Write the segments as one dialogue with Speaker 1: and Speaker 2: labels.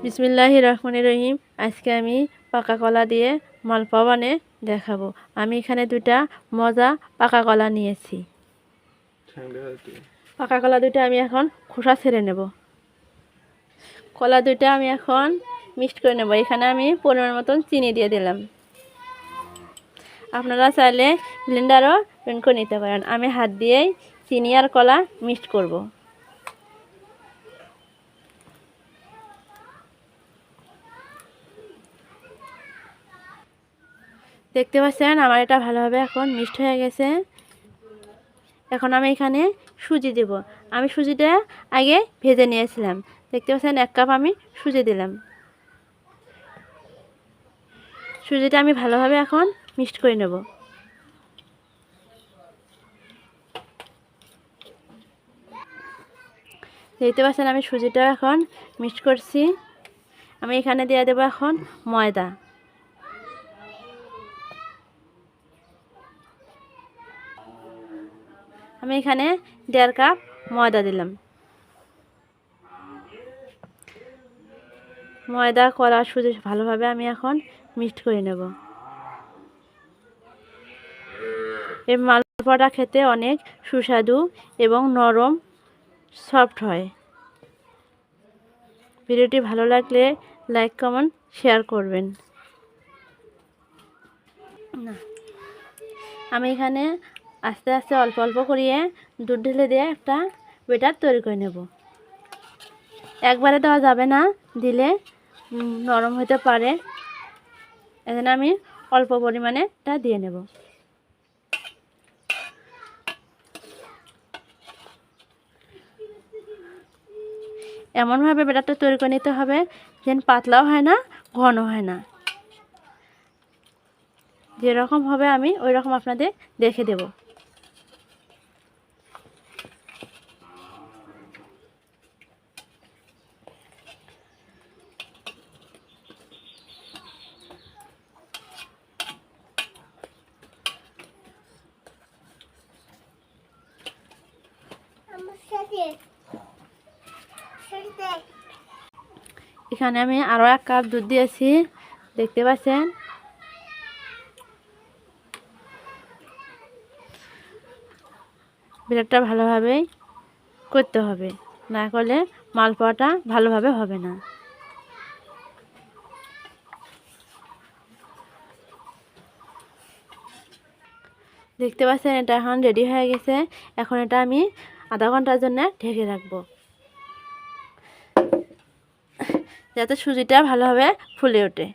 Speaker 1: বিসমিল্লাহির রহমানির রহিম। আজকে আমি পাকা কলা দিয়ে মালপোয়া বানিয়ে দেখাবো। আমি এখানে দুটা মজা পাকা কলা নিয়েছি। পাকা কলা দুটো আমি এখন খোসা ছেড়ে নেব। কলা দুটো আমি এখন মিক্সড করে নেব। এখানে আমি পরিমাণ মতন চিনি দিয়ে দিলাম। আপনারা চাইলে ব্লেন্ডারও ব্লেন্ড করে নিতে পারেন। আমি হাত দিয়েই চিনি আর কলা মিক্সড করব। দেখতে পাচ্ছেন আমার এটা ভালোভাবে এখন মিক্সড হয়ে গেছে। এখন আমি এখানে সুজি দেব। আমি সুজিটা আগে ভেজে নিয়েছিলাম। দেখতে পাচ্ছেন 1 কাপ আমি সুজি দিলাম। সুজিটা আমি ভালোভাবে এখন মিক্সড করে নেব। দেখতে পাচ্ছেন আমি সুজিটা এখন মিক্সড করছি। আমি এখানে দিয়ে দেব এখন ময়দা। আমি এখানে 1.5 কাপ ময়দা দিলাম। ময়দা কলা সুজি ভালোভাবে আমি এখন মিক্সড করে নেব। এই মালপোয়াটা খেতে অনেক সুস্বাদু এবং নরম সফট হয়। ভিডিওটি ভালো লাগলে লাইক কমেন্ট শেয়ার করবেন। আমি এখানে আস্তে আস্তে অল্প অল্প করিয়ে দুধ ঢেলে দিয়ে একটা ব্যাটার তৈরি করে নেব। একবারে দেওয়া যাবে না, দিলে নরম হতে পারে। এখানে আমি অল্প পরিমাণে টা দিয়ে নেব। এমনভাবে ব্যাটারটা তৈরি করে নিতে হবে যেন পাতলাও হয় না, ঘন হয় না। যেরকম হবে আমি ওই রকম আপনাদের দেখে দেব। এখানে আমি আরও 1 কাপ দুধ দিয়েছি। দেখতে পাচ্ছেন ব্যাটারটা ভালোভাবে করতে হবে, না করলে মালপোয়াটা ভালোভাবে হবে না। দেখতে পাচ্ছেন এটা এখন রেডি হয়ে গেছে। এখন এটা আমি আধা ঘন্টার জন্য ঢেকে রাখবো, যাতে সুজিটা ভালোভাবে ফুলে ওঠে।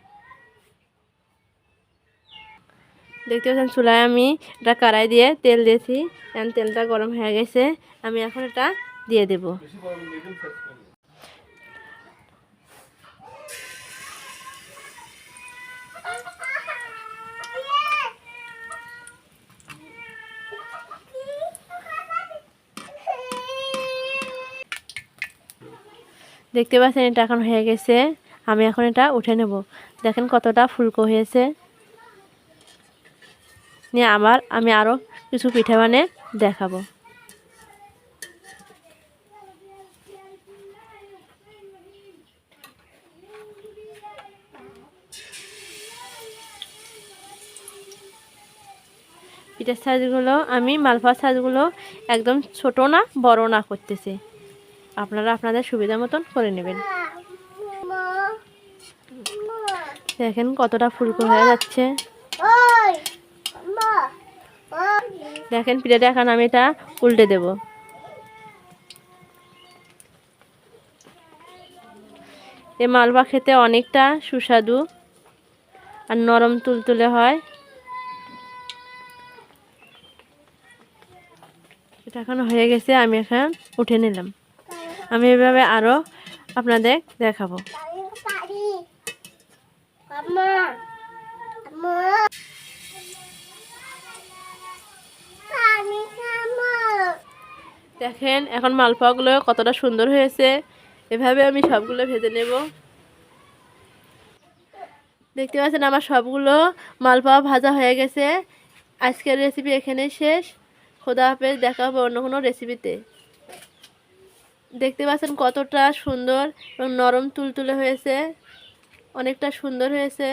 Speaker 1: দেখতে পাচ্ছেন চুলায় আমি এটা কড়াই দিয়ে তেল দিয়েছি। এখন তেলটা গরম হয়ে গেছে। আমি এখন এটা দিয়ে দেব। দেখতে পাচ্ছেন এটা এখন হয়ে গেছে। আমি এখন এটা উঠে নেব। দেখেন কতটা ফুলকো হয়েছে। নিয়ে আমি আরও কিছু পিঠা বানিয়ে দেখাবো। পিঠার সাইজগুলো আমি মালপোয়ার সাইজগুলো একদম ছোট না বড় না করতেছি। আপনারা আপনাদের সুবিধা মতন করে নেবেন। দেখেন কতটা ফুলকো হয়ে যাচ্ছে। দেখেন পিঠাটা এখন আমি এটা উল্টে দেব। এই মালপোয়া খেতে অনেকটা সুস্বাদু আর নরম তুলতুলে হয়। এটা এখন হয়ে গেছে। আমি এখন উঠে নিলাম। আমি এভাবে আরও আপনাদের দেখাবো। দেখেন এখন মালপোয়াগুলো কতটা সুন্দর হয়েছে। এভাবে আমি সবগুলো ভেজে নেব। দেখতে পাচ্ছেন আমার সবগুলো মালপোয়া ভাজা হয়ে গেছে। আজকের রেসিপি এখানেই শেষ। খোদা হাফেজ। দেখা হবে অন্য কোনো রেসিপিতে। দেখতে পাচ্ছেন কতটা সুন্দর এবং নরম তুলতুলে হয়েছে, অনেকটা সুন্দর হয়েছে।